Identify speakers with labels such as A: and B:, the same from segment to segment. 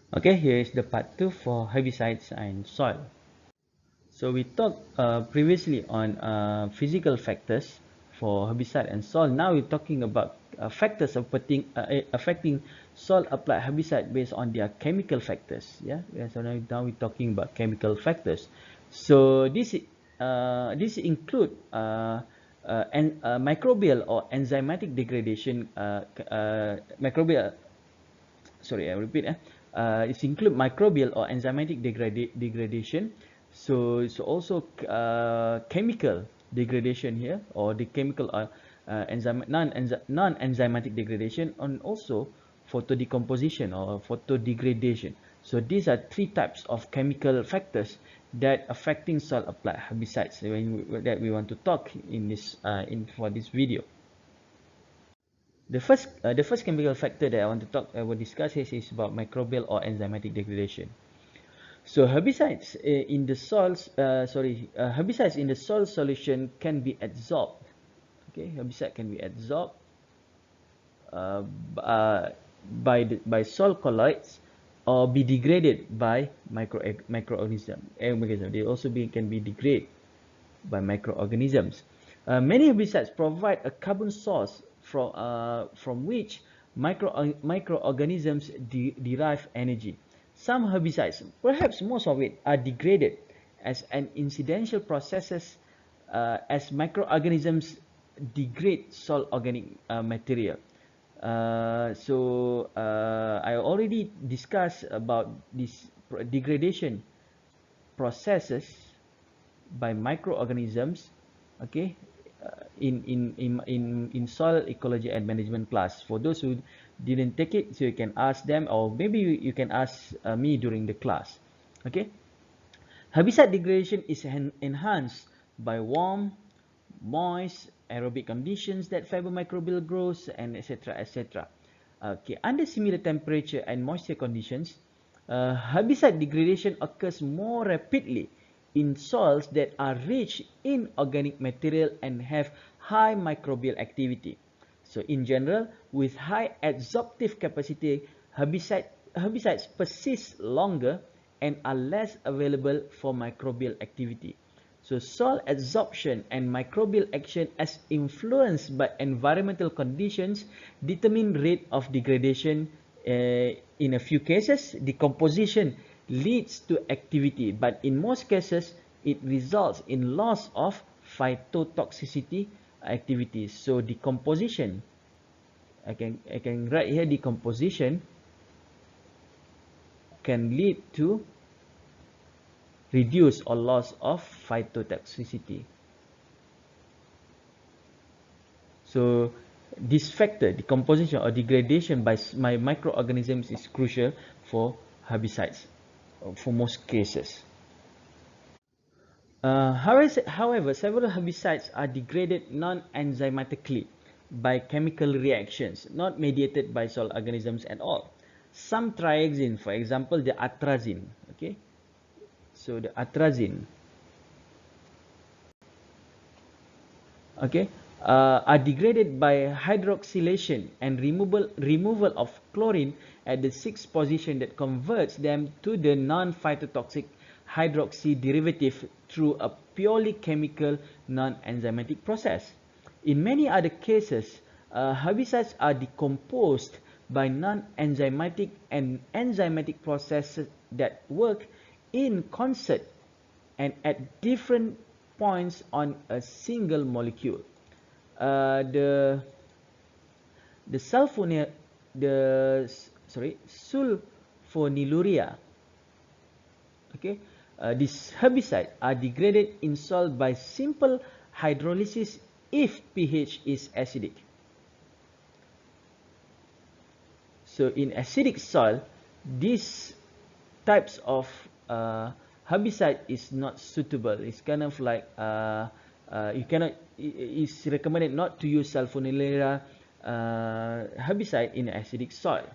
A: Okay, here is the part 2 for herbicides and soil. So we talked previously on physical factors for herbicide and soil. Now we're talking about factors affecting soil applied herbicide based on their chemical factors. Yeah. So now we're talking about chemical factors. So this include microbial or enzymatic degradation. Microbial Sorry, I repeat. It include microbial or enzymatic degradation. So it's also chemical degradation here, or the chemical non-enzymatic degradation, and also photodecomposition or photodegradation. So these are three types of chemical factors that affecting soil applied herbicides that we want to talk in this for this video. The first chemical factor that I will discuss here is about microbial or enzymatic degradation. So herbicides in the soil solution can be adsorbed. Okay, herbicide can be adsorbed uh, by soil colloids or be degraded by microorganisms. They also can be degraded by microorganisms. Many herbicides provide a carbon source from which microorganisms derive energy. Some herbicides, perhaps most of it, are degraded as an incidental processes as microorganisms degrade soil organic material. I already discussed about this degradation processes by microorganisms, okay, in soil ecology and management class. For those who didn't take it, so you can ask them, or maybe you can ask me during the class. Okay, herbicide degradation is enhanced by warm, moist, aerobic conditions that favor microbial growth, and etc. etc. Okay, under similar temperature and moisture conditions, herbicide degradation occurs more rapidly in soils that are rich in organic material and have high microbial activity. So in general, with high adsorptive capacity, herbicides persist longer and are less available for microbial activity. So soil adsorption and microbial action as influenced by environmental conditions determine rate of degradation. In a few cases, decomposition leads to activity, but in most cases, it results in loss of phytotoxicity activities. So decomposition, I can write here, decomposition can lead to reduce or loss of phytotoxicity. So this factor, decomposition or degradation by microorganisms, is crucial for herbicides for most cases. However, several herbicides are degraded non-enzymatically by chemical reactions, not mediated by soil organisms at all. Some triazine, for example, the atrazine, okay? So the atrazine, okay, are degraded by hydroxylation and removal of chlorine at the 6th position that converts them to the non-phytotoxic hydroxy derivative through a purely chemical non-enzymatic process. In many other cases, herbicides are decomposed by non-enzymatic and enzymatic processes that work in concert and at different points on a single molecule. Uh, the the sulfonyl the sulfonylurea, okay, these herbicides are degraded in soil by simple hydrolysis if pH is acidic. So in acidic soil, these types of herbicide is not suitable. It's kind of like you cannot. It's recommended not to use sulfonylurea herbicide in acidic soil.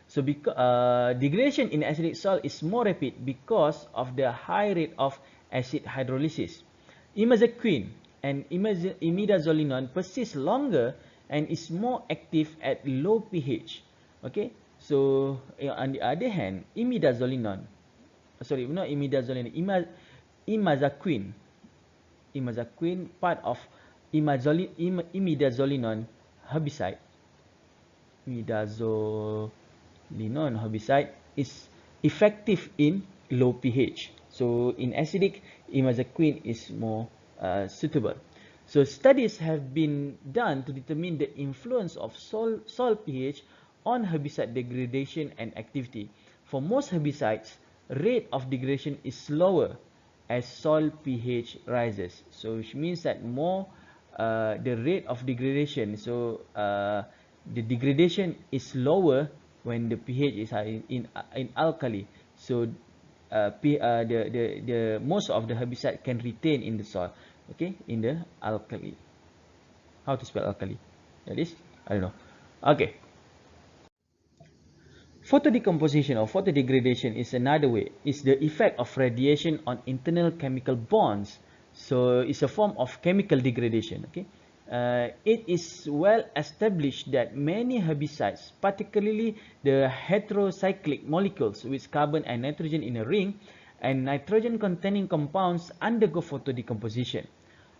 A: So degradation in acidic soil is more rapid because of the high rate of acid hydrolysis. Imazaquine and imidazolinone persist longer and is more active at low pH. Okay, So on the other hand, imidazolinone, sorry, not imidazolinone, imazaquine, part of imidazolinone herbicide, imidazolinone herbicide is effective in low pH. So in acidic, imazaquine is more suitable. So studies have been done to determine the influence of soil pH on herbicide degradation and activity. For most herbicides, rate of degradation is slower as soil pH rises. So which means that more the rate of degradation. So the degradation is lower when the pH is high in alkali. So the most of the herbicide can retain in the soil, okay, in the alkali. How to spell alkali? That is, I don't know. Okay. Photodecomposition or photodegradation is another way. It's the effect of radiation on internal chemical bonds. So it's a form of chemical degradation. Okay, it is well established that many herbicides, particularly the heterocyclic molecules with carbon and nitrogen in a ring, and nitrogen-containing compounds undergo photodecomposition.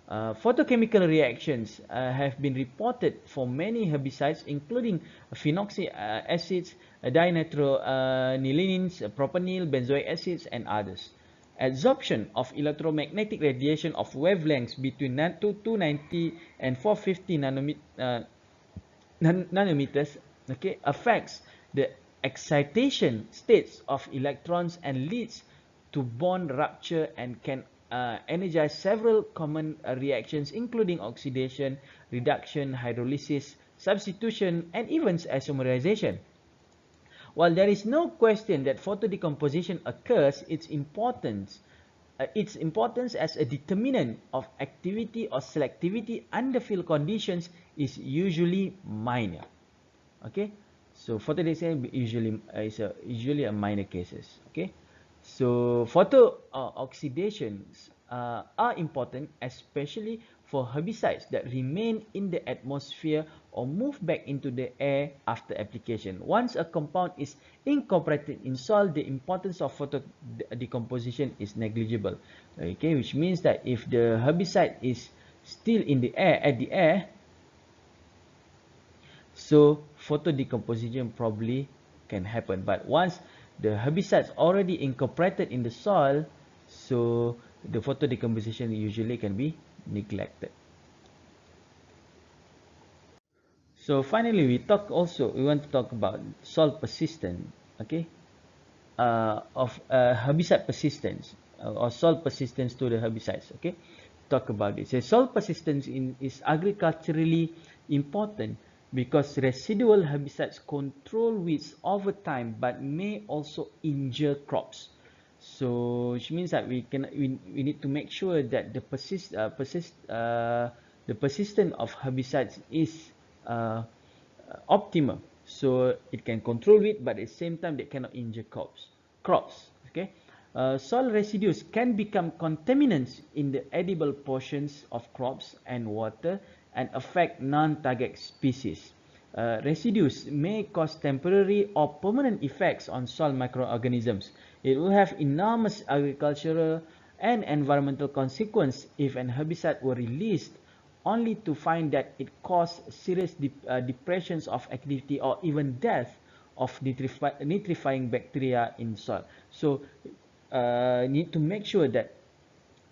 A: Photochemical reactions have been reported for many herbicides, including phenoxy acids, dinitroanilinins, propanil, benzoic acids, and others. Absorption of electromagnetic radiation of wavelengths between 290 and 450 nanometers, okay, affects the excitation states of electrons and leads to bond rupture and can energize several common reactions, including oxidation, reduction, hydrolysis, substitution, and even isomerization. While there is no question that photodecomposition occurs, its importance as a determinant of activity or selectivity under field conditions is usually minor. Okay, so photodecomposition usually a minor cases. Okay, so photo oxidations are important, especially for herbicides that remain in the atmosphere or move back into the air after application. Once a compound is incorporated in soil, the importance of photo decomposition is negligible. Okay, which means that if the herbicide is still in the air, so photo decomposition probably can happen. But once the herbicides already incorporated in the soil, so the photo decomposition usually can be neglected. So finally, we want to talk about soil persistence, okay, of herbicide persistence or soil persistence to the herbicides. Okay, talk about this. So soil persistence is agriculturally important because residual herbicides control weeds over time, but may also injure crops. So which means that we need to make sure that the persistence of herbicides is optimal, so it can control it, but at the same time they cannot injure crops. Okay, soil residues can become contaminants in the edible portions of crops and water and affect non-target species. Residues may cause temporary or permanent effects on soil microorganisms. It will have enormous agricultural and environmental consequence if an herbicide were released only to find that it caused serious depressions of activity or even death of nitrifying bacteria in soil. So need to make sure that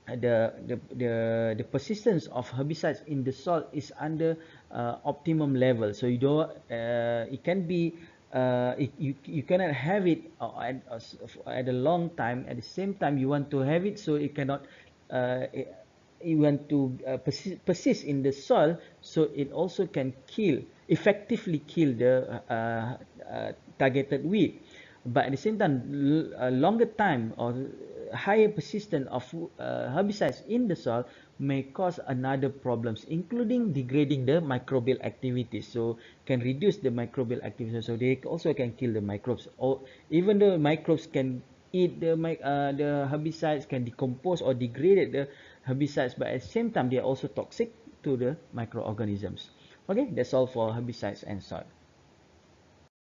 A: the persistence of herbicides in the soil is under optimum level. So you don't it can be you cannot have it at a long time. At the same time, you want to have it so it cannot you want to persist in the soil, so it also can effectively kill the targeted weed. But at the same time, a longer time or higher persistence of herbicides in the soil may cause another problems, including degrading the microbial activity. So can reduce the microbial activity. So they also can kill the microbes. Or even the microbes can eat the herbicides, can decompose or degrade the herbicides, but at the same time they are also toxic to the microorganisms. Okay, that's all for herbicides and soil.